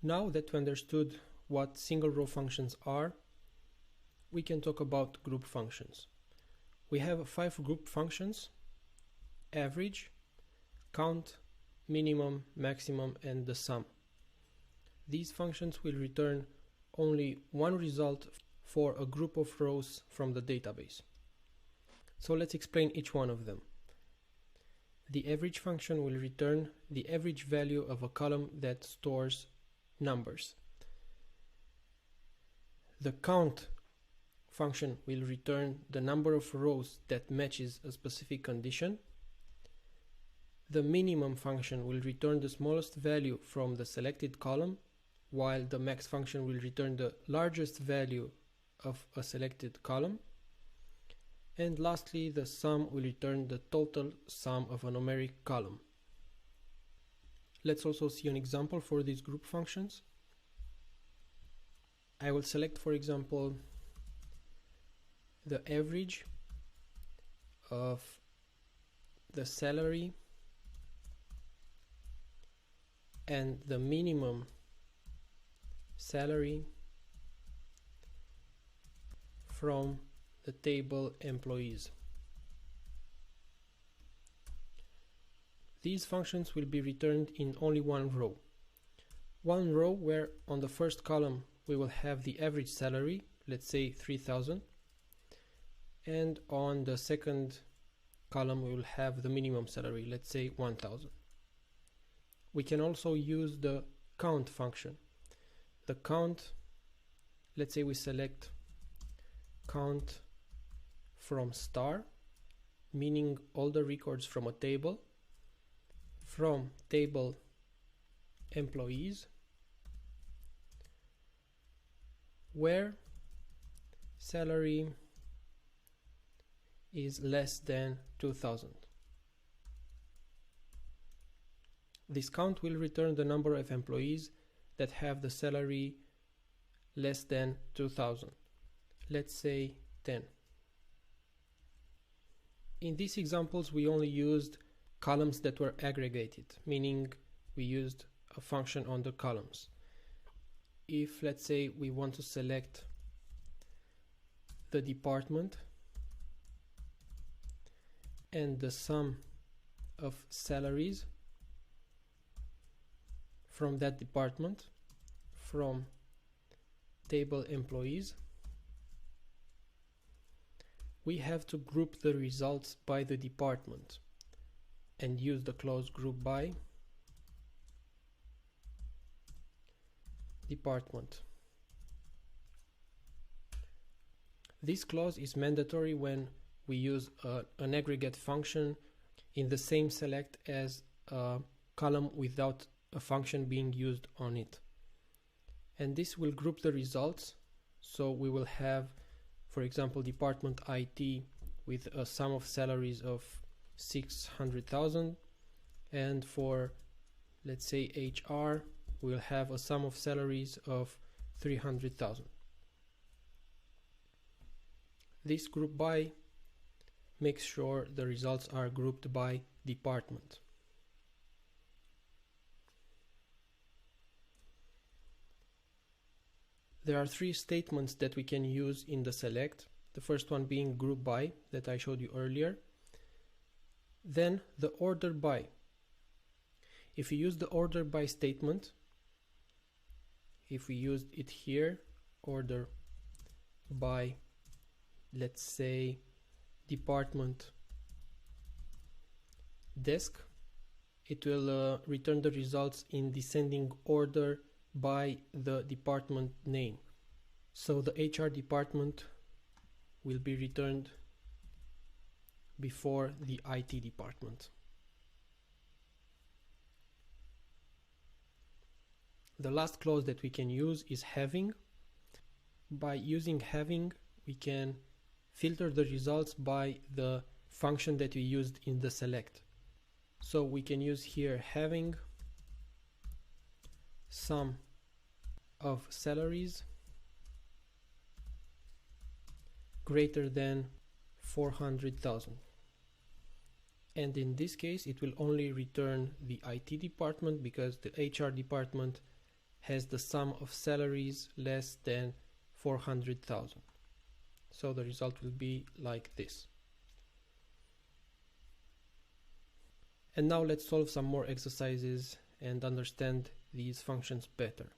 Now that we understood what single row functions are, we can talk about group functions. We have 5 group functions: average, count, minimum, maximum, and the sum. These functions will return only one result for a group of rows from the database. So let's explain each one of them. The average function will return the average value of a column that stores numbers. The count function will return the number of rows that matches a specific condition. The minimum function will return the smallest value from the selected column, while the max function will return the largest value of a selected column. And lastly, the sum will return the total sum of a numeric column. Let's also see an example for these group functions. I will select, for example, the average of the salary and the minimum salary from the table employees. These functions will be returned in only one row. One row where on the first column we will have the average salary, let's say 3,000, and on the second column we will have the minimum salary, let's say 1,000. We can also use the count function. The count, let's say we select count from star, meaning all the records from a table, from table employees, where salary is less than 2,000. This count will return the number of employees that have the salary less than 2,000. Let's say 10. In these examples, we only used columns that were aggregated, meaning we used a function on the columns. If, let's say, we want to select the department and the sum of salaries from that department from table employees, we have to group the results by the department and use the clause group by department. This clause is mandatory when we use an aggregate function in the same select as a column without a function being used on it. And this will group the results, so we will have, for example, department IT with a sum of salaries of 600,000, and for, let's say, HR, we'll have a sum of salaries of 300,000. This group by makes sure the results are grouped by department. There are 3 statements that we can use in the select. The first one being group by that I showed you earlier. Then the order by. If you use the order by statement, if we used it here, order by, let's say, department desk, it will return the results in descending order by the department name. So the HR department will be returned before the IT department. The last clause that we can use is having. By using having, we can filter the results by the function that we used in the select. So we can use here having sum of salaries greater than 400,000. And in this case, it will only return the IT department because the HR department has the sum of salaries less than 400,000. So the result will be like this. And now let's solve some more exercises and understand these functions better.